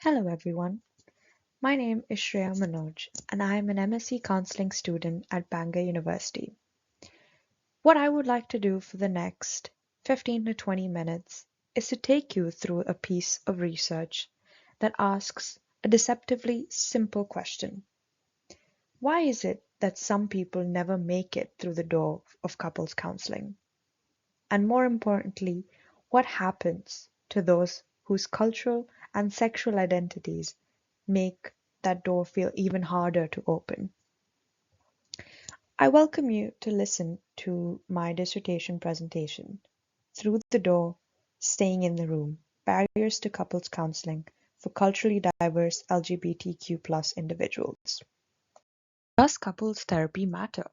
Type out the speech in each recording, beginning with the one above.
Hello everyone, my name is Shreya Manoj and I am an MSc Counselling student at Bangor University. What I would like to do for the next 15 to 20 minutes is to take you through a piece of research that asks a deceptively simple question. Why is it that some people never make it through the door of couples counseling? And more importantly, what happens to those whose cultural and sexual identities make that door feel even harder to open? I welcome you to listen to my dissertation presentation, Through the Door, Staying in the Room, Barriers to Couples Counseling for Culturally Diverse LGBTQ+ individuals. Does couples therapy matter?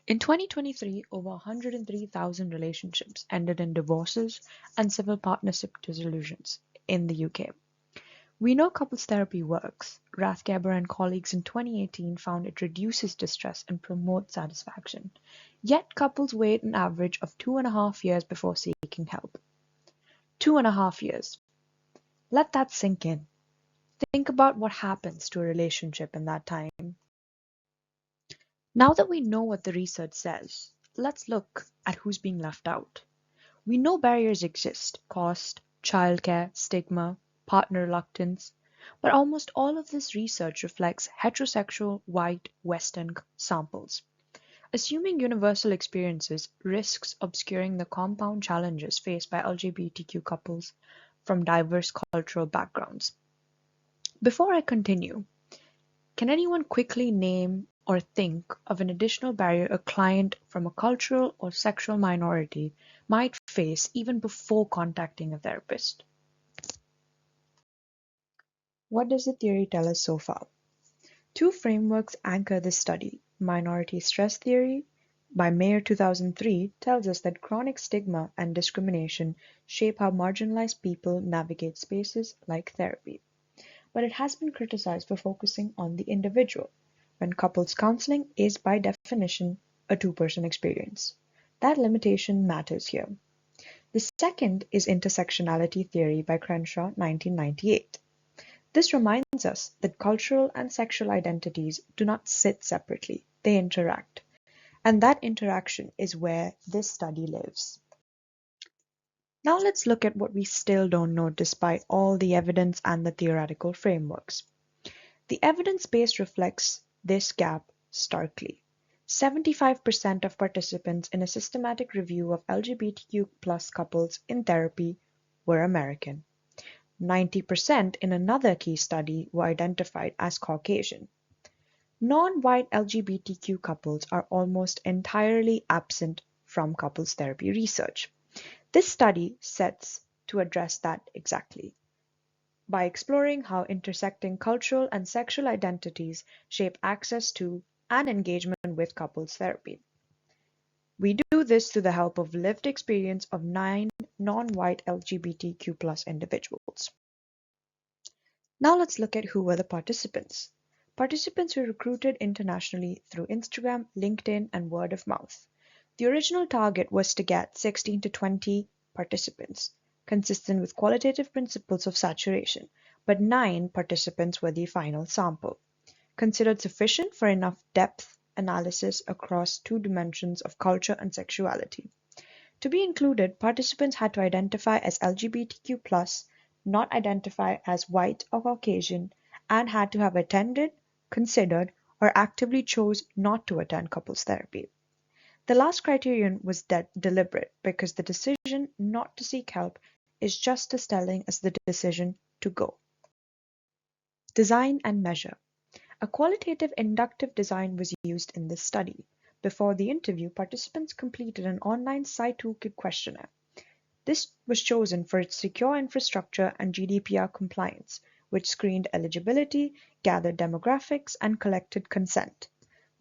In 2023, over 103,000 relationships ended in divorces and civil partnership dissolutions in the UK. We know couples therapy works. Rathgeber and colleagues in 2018 found it reduces distress and promotes satisfaction. Yet couples wait an average of 2.5 years before seeking help. 2.5 years. Let that sink in. Think about what happens to a relationship in that time. Now that we know what the research says, let's look at who's being left out. We know barriers exist: cost, childcare, stigma, partner reluctance, but almost all of this research reflects heterosexual, white, Western samples. Assuming universal experiences risks obscuring the compound challenges faced by LGBTQ couples from diverse cultural backgrounds. Before I continue, can anyone quickly name or think of an additional barrier a client from a cultural or sexual minority might face even before contacting a therapist? What does the theory tell us so far? Two frameworks anchor this study. Minority stress theory by Mayer 2003 tells us that chronic stigma and discrimination shape how marginalized people navigate spaces like therapy. But it has been criticized for focusing on the individual, when couples counseling is by definition a two-person experience. That limitation matters here. The second is intersectionality theory by Crenshaw 1998. This reminds us that cultural and sexual identities do not sit separately, they interact. And that interaction is where this study lives. Now let's look at what we still don't know despite all the evidence and the theoretical frameworks. The evidence base reflects this gap starkly. 75% of participants in a systematic review of LGBTQ+ couples in therapy were American. 90% in another key study were identified as Caucasian. Non-white LGBTQ couples are almost entirely absent from couples therapy research. This study sets to address that exactly by exploring how intersecting cultural and sexual identities shape access to and engagement with couples therapy. We do this through the help of lived experience of 9 non-white LGBTQ+ individuals. Now let's look at who were the participants. Participants were recruited internationally through Instagram, LinkedIn, and word of mouth. The original target was to get 16 to 20 participants, consistent with qualitative principles of saturation, but 9 participants were the final sample, considered sufficient for enough depth analysis across 2 dimensions of culture and sexuality. To be included, participants had to identify as LGBTQ+, not identify as white or Caucasian, and had to have attended, considered, or actively chose not to attend couples therapy. The last criterion was deliberate because the decision not to seek help is just as telling as the decision to go. Design and measure. A qualitative inductive design was used in this study. Before the interview, participants completed an online site toolkit questionnaire. This was chosen for its secure infrastructure and GDPR compliance, which screened eligibility, gathered demographics, and collected consent.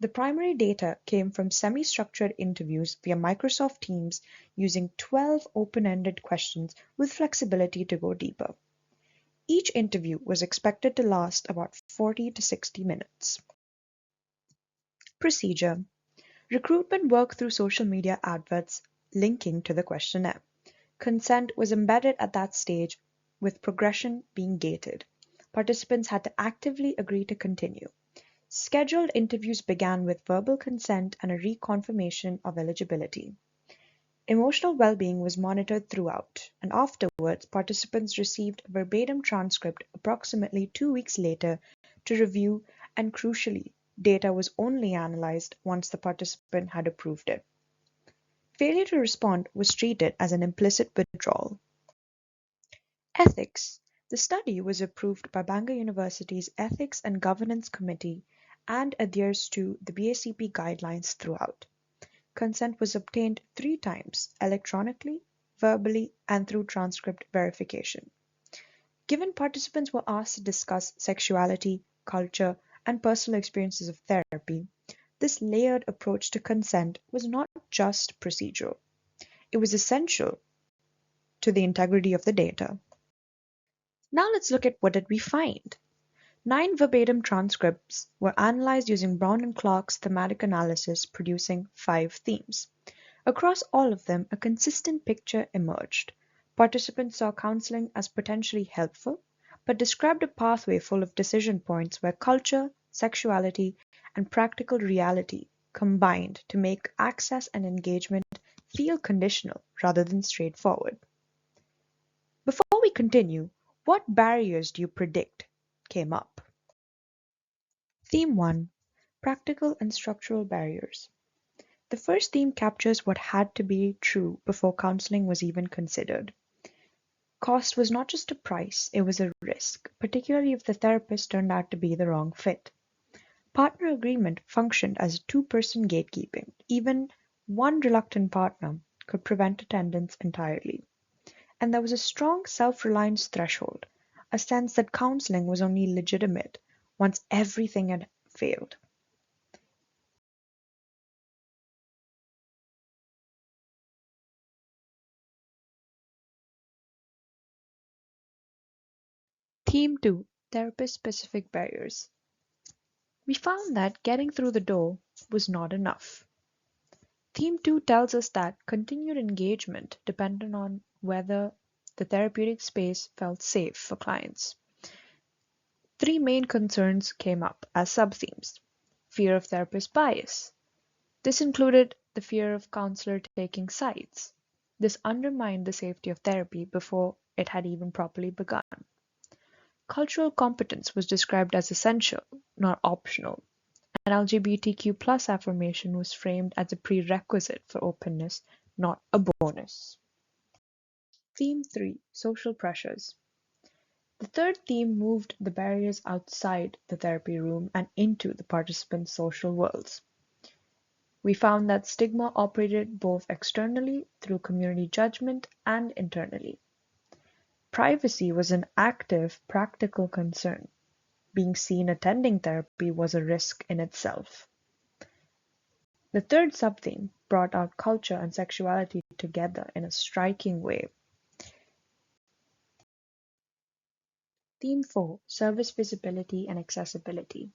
The primary data came from semi-structured interviews via Microsoft Teams using 12 open-ended questions with flexibility to go deeper. Each interview was expected to last about 40 to 60 minutes. Procedure. Recruitment worked through social media adverts linking to the questionnaire. Consent was embedded at that stage, with progression being gated. Participants had to actively agree to continue. Scheduled interviews began with verbal consent and a reconfirmation of eligibility. Emotional well-being was monitored throughout, and afterwards participants received a verbatim transcript approximately 2 weeks later to review, and crucially, data was only analyzed once the participant had approved it. Failure to respond was treated as an implicit withdrawal. Ethics. The study was approved by Bangor University's Ethics and Governance Committee and adheres to the BACP guidelines throughout. Consent was obtained 3 times, electronically, verbally, and through transcript verification. Given participants were asked to discuss sexuality, culture, and personal experiences of therapy, this layered approach to consent was not just procedural. It was essential to the integrity of the data. Now let's look at what did we find. 9 verbatim transcripts were analyzed using Brown and Clark's thematic analysis, producing 5 themes. Across all of them, a consistent picture emerged. Participants saw counseling as potentially helpful, but described a pathway full of decision points where culture, sexuality, and practical reality combined to make access and engagement feel conditional rather than straightforward. Before we continue, what barriers do you predict came up? Theme 1: Practical and Structural Barriers. The first theme captures what had to be true before counseling was even considered. Cost was not just a price, it was a risk, particularly if the therapist turned out to be the wrong fit. Partner agreement functioned as a 2-person gatekeeping. Even one reluctant partner could prevent attendance entirely. And there was a strong self-reliance threshold, a sense that counseling was only legitimate once everything had failed. Theme 2: Therapist-specific barriers. We found that getting through the door was not enough. Theme 2 tells us that continued engagement depended on whether the therapeutic space felt safe for clients. 3 main concerns came up as sub-themes. Fear of therapist bias. This included the fear of counselor taking sides. This undermined the safety of therapy before it had even properly begun. Cultural competence was described as essential, not optional, and LGBTQ plus affirmation was framed as a prerequisite for openness, not a bonus. Theme 3: Social Pressures. The third theme moved the barriers outside the therapy room and into the participants' social worlds. We found that stigma operated both externally through community judgment and internally. Privacy was an active, practical concern. Being seen attending therapy was a risk in itself. The third subtheme brought out culture and sexuality together in a striking way. Theme 4: Service Visibility and Accessibility.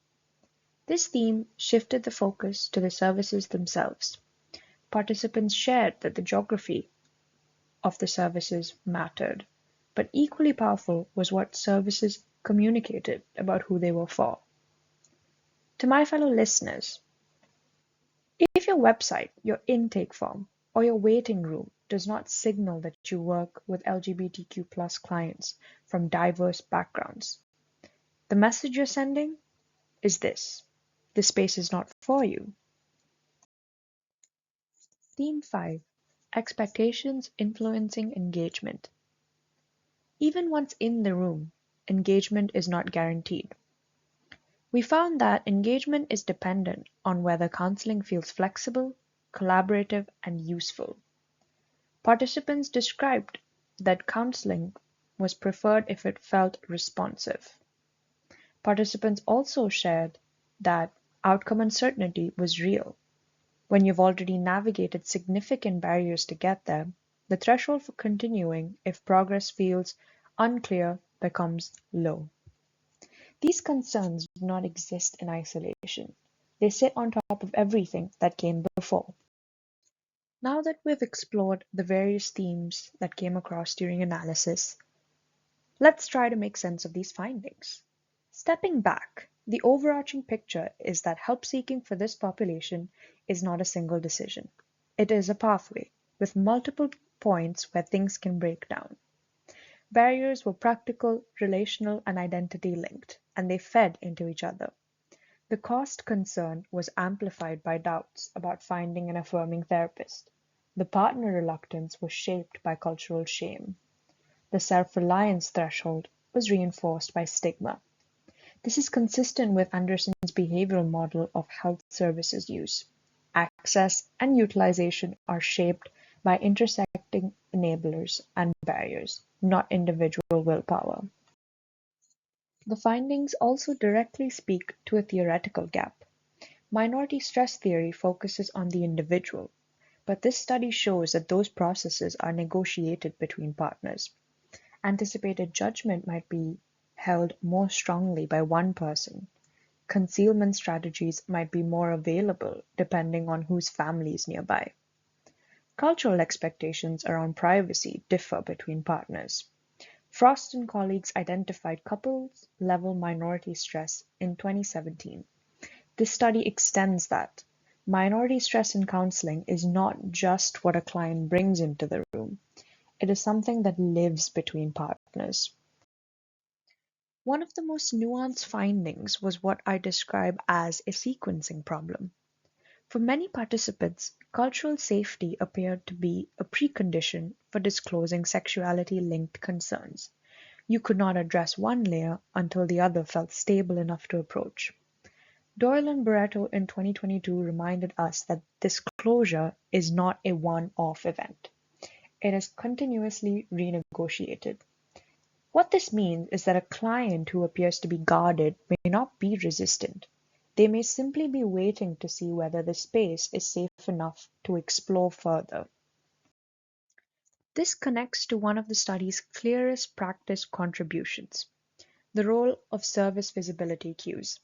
This theme shifted the focus to the services themselves. Participants shared that the geography of the services mattered, but equally powerful was what services communicated about who they were for. To my fellow listeners, if your website, your intake form, or your waiting room does not signal that you work with LGBTQ plus clients from diverse backgrounds, the message you're sending is this: this space is not for you. Theme 5: Expectations Influencing Engagement. Even once in the room, engagement is not guaranteed. We found that engagement is dependent on whether counseling feels flexible, collaborative, and useful. Participants described that counseling was preferred if it felt responsive. Participants also shared that outcome uncertainty was real. When you've already navigated significant barriers to get there, the threshold for continuing, if progress feels unclear, becomes low. These concerns do not exist in isolation. They sit on top of everything that came before. Now that we've explored the various themes that came across during analysis, let's try to make sense of these findings. Stepping back, the overarching picture is that help seeking for this population is not a single decision. It is a pathway, with multiple points where things can break down. Barriers were practical, relational, and identity linked, and they fed into each other. The cost concern was amplified by doubts about finding an affirming therapist. The partner reluctance was shaped by cultural shame. The self-reliance threshold was reinforced by stigma. This is consistent with Anderson's behavioral model of health services use. Access and utilization are shaped by intersecting enablers and barriers, not individual willpower. The findings also directly speak to a theoretical gap. Minority stress theory focuses on the individual, but this study shows that those processes are negotiated between partners. Anticipated judgment might be held more strongly by one person. Concealment strategies might be more available depending on whose family is nearby. Cultural expectations around privacy differ between partners. Frost and colleagues identified couples-level minority stress in 2017. This study extends that. Minority stress in counseling is not just what a client brings into the room. It is something that lives between partners. One of the most nuanced findings was what I describe as a sequencing problem. For many participants, cultural safety appeared to be a precondition for disclosing sexuality-linked concerns. You could not address one layer until the other felt stable enough to approach. Doyle and Barreto in 2022 reminded us that disclosure is not a one-off event. It is continuously renegotiated. What this means is that a client who appears to be guarded may not be resistant. They may simply be waiting to see whether the space is safe enough to explore further. This connects to one of the study's clearest practice contributions, the role of service visibility cues.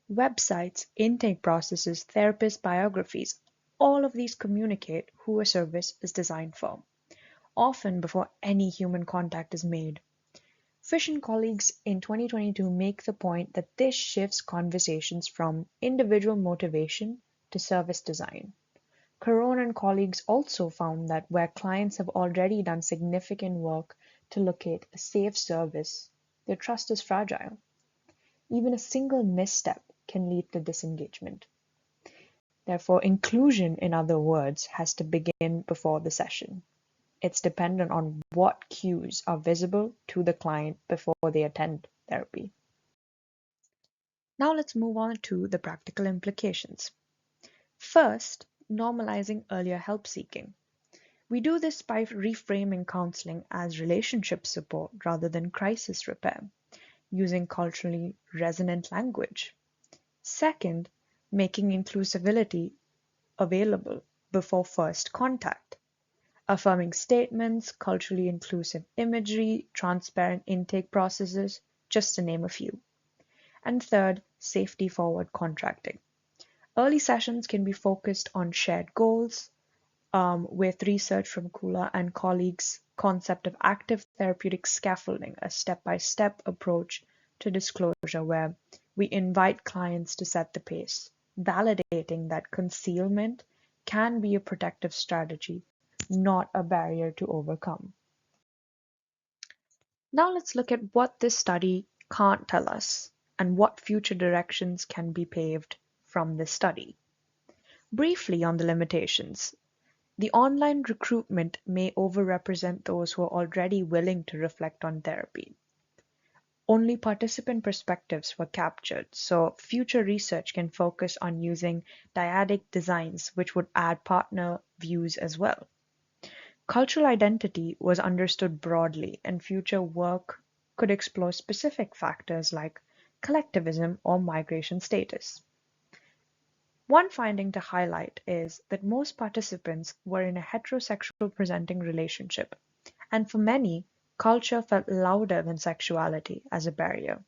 Websites, intake processes, therapist biographies, all of these communicate who a service is designed for, often before any human contact is made. Fish and colleagues in 2022 make the point that this shifts conversations from individual motivation to service design. Caron and colleagues also found that where clients have already done significant work to locate a safe service, their trust is fragile. Even a single misstep can lead to disengagement. Therefore, inclusion, in other words, has to begin before the session. It's dependent on what cues are visible to the client before they attend therapy. Now let's move on to the practical implications. First, normalizing earlier help seeking. We do this by reframing counseling as relationship support rather than crisis repair, using culturally resonant language. Second, making inclusivity available before first contact. Affirming statements, culturally inclusive imagery, transparent intake processes, just to name a few. And third, safety-forward contracting. Early sessions can be focused on shared goals, with research from Kula and colleagues' concept of active therapeutic scaffolding, a step-by-step approach to disclosure where we invite clients to set the pace, validating that concealment can be a protective strategy, not a barrier to overcome. Now let's look at what this study can't tell us and what future directions can be paved from this study. Briefly on the limitations. The online recruitment may overrepresent those who are already willing to reflect on therapy. Only participant perspectives were captured, so future research can focus on using dyadic designs which would add partner views as well. Cultural identity was understood broadly, and future work could explore specific factors like collectivism or migration status. One finding to highlight is that most participants were in a heterosexual presenting relationship, and for many, culture felt louder than sexuality as a barrier.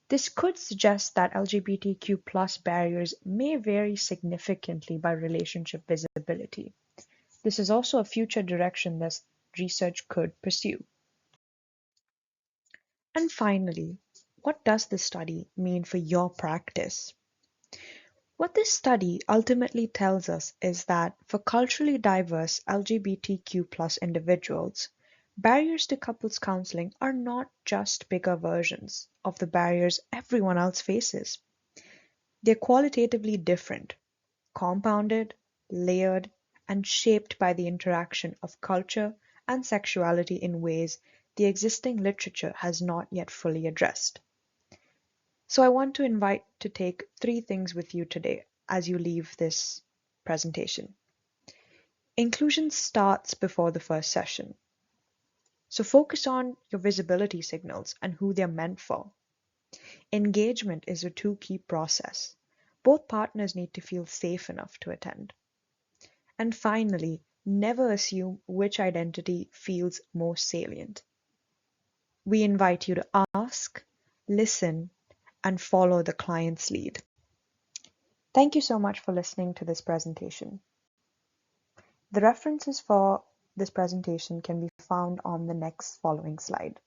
This could suggest that LGBTQ+ barriers may vary significantly by relationship visibility. This is also a future direction that research could pursue. And finally, what does this study mean for your practice? What this study ultimately tells us is that for culturally diverse LGBTQ+ individuals, barriers to couples counseling are not just bigger versions of the barriers everyone else faces. They're qualitatively different, compounded, layered, and shaped by the interaction of culture and sexuality in ways the existing literature has not yet fully addressed. So I want to invite to take 3 things with you today as you leave this presentation. Inclusion starts before the first session. So focus on your visibility signals and who they're meant for. Engagement is a two-key process. Both partners need to feel safe enough to attend. And finally, never assume which identity feels most salient. We invite you to ask, listen, and follow the client's lead. Thank you so much for listening to this presentation. The references for this presentation can be found on the next following slide.